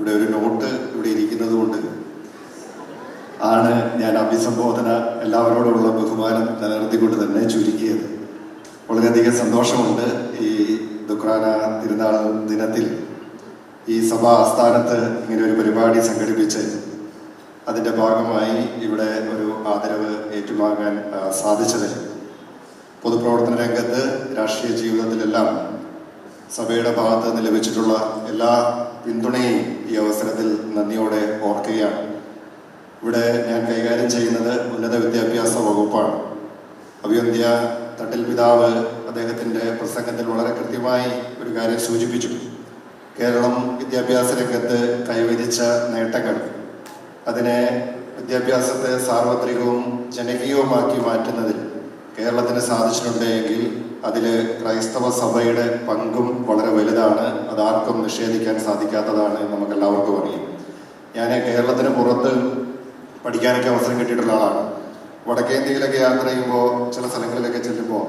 ഇവിടെ ഒരു നോട്ട് ഇവിടെ ഇരിക്കുന്നത് കൊണ്ട് ആണ് ഞാൻ അഭിസംബോധന എല്ലാവരോടുമുള്ള ബഹുമാനം നിലനിർത്തിക്കൊണ്ട് തന്നെ ചുരുക്കിയത്. വളരെയധികം സന്തോഷമുണ്ട് ഈ ദുഃഖാന തിരുനാൾ ദിനത്തിൽ ഈ സഭാ ആസ്ഥാനത്ത് ഇങ്ങനെ ഒരു പരിപാടി സംഘടിപ്പിച്ച് അതിൻ്റെ ഭാഗമായി ഇവിടെ ഒരു ആദരവ് ഏറ്റുവാങ്ങാൻ സാധിച്ചത്. പൊതുപ്രവർത്തന രംഗത്ത് രാഷ്ട്രീയ ജീവിതത്തിലെല്ലാം സഭയുടെ ഭാഗത്ത് നിന്ന് ലഭിച്ചിട്ടുള്ള എല്ലാ പിന്തുണയും ഈ അവസരത്തിൽ നന്ദിയോടെ ഓർക്കുകയാണ്. ഇവിടെ ഞാൻ കൈകാര്യം ചെയ്യുന്നത് ഉന്നത വിദ്യാഭ്യാസ വകുപ്പാണ്. അഭിവന്ദ്യ തട്ടിൽ പിതാവ് അദ്ദേഹത്തിൻ്റെ പ്രസംഗത്തിൽ വളരെ കൃത്യമായി ഒരു കാര്യം സൂചിപ്പിച്ചു. കേരളം വിദ്യാഭ്യാസ രംഗത്ത് കൈവരിച്ച നേട്ടങ്ങൾ, അതിനെ വിദ്യാഭ്യാസത്തെ സാർവത്രികവും ജനകീയവുമാക്കി മാറ്റുന്നതിൽ കേരളത്തിന് സാധിച്ചിട്ടുണ്ടെങ്കിൽ അതിൽ ക്രൈസ്തവ സഭയുടെ പങ്കും വളരെ വലുതാണ്. അതാർക്കും നിഷേധിക്കാൻ സാധിക്കാത്തതാണ്, നമുക്കെല്ലാവർക്കും അറിയാം. ഞാൻ കേരളത്തിന് പുറത്ത് പഠിക്കാനൊക്കെ അവസരം കിട്ടിയിട്ടുള്ള ആളാണ്. വടക്കേന്ത്യയിലൊക്കെ യാത്ര ചെയ്യുമ്പോൾ ചില സ്ഥലങ്ങളിലൊക്കെ ചെല്ലുമ്പോൾ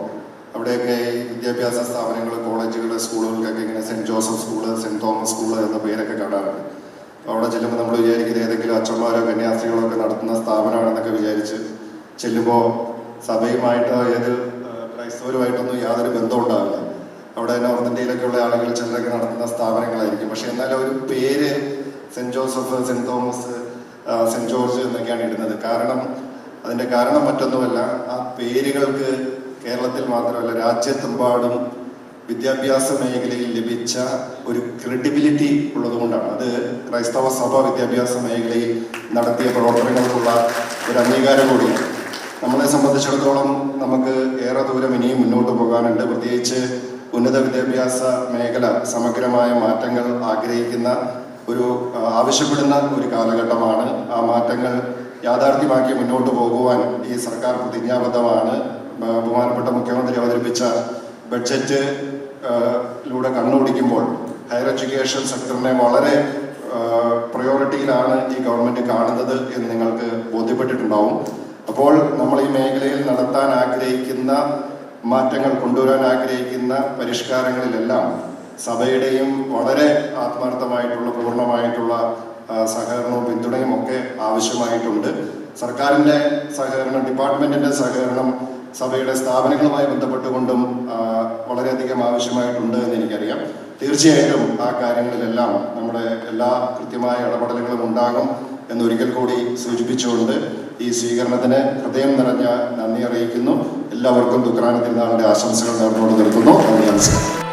അവിടെയൊക്കെ വിദ്യാഭ്യാസ സ്ഥാപനങ്ങൾ, കോളേജുകൾ, സ്കൂളുകൾക്കൊക്കെ ഇങ്ങനെ saint Joseph school, saint Thomas school എന്ന പേരൊക്കെ കാണാറുണ്ട്. അവിടെ ചെല്ലുമ്പോൾ നമ്മൾ വിചാരിക്കുന്നത് ഏതെങ്കിലും അച്ഛന്മാരോ കന്യാസ്ത്രീകളോ ഒക്കെ നടത്തുന്ന സ്ഥാപനമാണെന്നൊക്കെ വിചാരിച്ച് ചെല്ലുമ്പോൾ സഭയുമായിട്ടോ ഏത് ക്രൈസ്തവരുമായിട്ടൊന്നും യാതൊരു ബന്ധവും ഉണ്ടാവില്ല. അവിടെ നോർത്ത് ഇന്ത്യയിലൊക്കെയുള്ള ആളുകൾ ചിലരൊക്കെ നടത്തുന്ന സ്ഥാപനങ്ങളായിരിക്കും. പക്ഷെ എന്നാലും ഒരു പേര് saint Joseph, saint Thomas, saint George എന്നൊക്കെയാണ് ഇടുന്നത്. അതിൻ്റെ കാരണം മറ്റൊന്നുമല്ല, ആ പേരുകൾക്ക് കേരളത്തിൽ മാത്രമല്ല രാജ്യത്തെമ്പാടും വിദ്യാഭ്യാസ മേഖലയിൽ ലഭിച്ച ഒരു ക്രെഡിബിലിറ്റി ഉള്ളതുകൊണ്ടാണ്. അത് ക്രൈസ്തവ സഭ വിദ്യാഭ്യാസ മേഖലയിൽ നടത്തിയ പ്രവർത്തനങ്ങൾക്കുള്ള ഒരു അംഗീകാരം കൂടിയാണ്. നമ്മളെ സംബന്ധിച്ചിടത്തോളം നമുക്ക് ഏറെ ദൂരം ഇനിയും മുന്നോട്ട് പോകാനുണ്ട്. പ്രത്യേകിച്ച് ഉന്നത വിദ്യാഭ്യാസ മേഖല സമഗ്രമായ മാറ്റങ്ങൾ ആവശ്യപ്പെടുന്ന ഒരു കാലഘട്ടമാണ്. ആ മാറ്റങ്ങൾ യാഥാർത്ഥ്യമാക്കി മുന്നോട്ട് പോകുവാൻ ഈ സർക്കാർ പ്രതിജ്ഞാബദ്ധമാണ്. ബഹുമാനപ്പെട്ട മുഖ്യമന്ത്രി അവതരിപ്പിച്ച ബഡ്ജറ്റിലൂടെ കണ്ണോടിക്കുമ്പോൾ ഹയർ എഡ്യൂക്കേഷൻ സെക്ടറിനെ വളരെ പ്രയോറിറ്റിയിലാണ് ഈ ഗവൺമെന്റ് കാണുന്നത് എന്ന് നിങ്ങൾക്ക് ബോധ്യപ്പെട്ടിട്ടുണ്ടാവും. അപ്പോൾ നമ്മൾ ഈ മേഖലയിൽ നടത്താൻ ആഗ്രഹിക്കുന്ന മാറ്റങ്ങൾ, കൊണ്ടുവരാൻ ആഗ്രഹിക്കുന്ന പരിഷ്കാരങ്ങളിലെല്ലാം സഭയുടെയും വളരെ ആത്മാർത്ഥമായിട്ടുള്ള പൂർണ്ണമായിട്ടുള്ള സഹകരണവും പിന്തുണയും ഒക്കെ ആവശ്യമായിട്ടുണ്ട്. സർക്കാരിൻ്റെ സഹകരണം, ഡിപ്പാർട്ട്മെന്റിന്റെ സഹകരണം സഭയുടെ സ്ഥാപനങ്ങളുമായി ബന്ധപ്പെട്ടുകൊണ്ടും വളരെയധികം ആവശ്യമായിട്ടുണ്ട് എന്ന് എനിക്കറിയാം. തീർച്ചയായിട്ടും ആ കാര്യങ്ങളിലെല്ലാം നമ്മുടെ എല്ലാ കൃത്യമായ ഇടപെടലുകളും ഉണ്ടാകും എന്നൊരിക്കൽ കൂടി സൂചിപ്പിച്ചുകൊണ്ട് ഈ സ്വീകരണത്തിന് ഹൃദയം നിറഞ്ഞ നന്ദി അറിയിക്കുന്നു. എല്ലാവർക്കും ദുഃഖാന തിരുനാളിന്റെ ആശംസകൾ നേർന്നുകൊണ്ട് നിർത്തുന്നു. നന്ദി, നമസ്കാരം.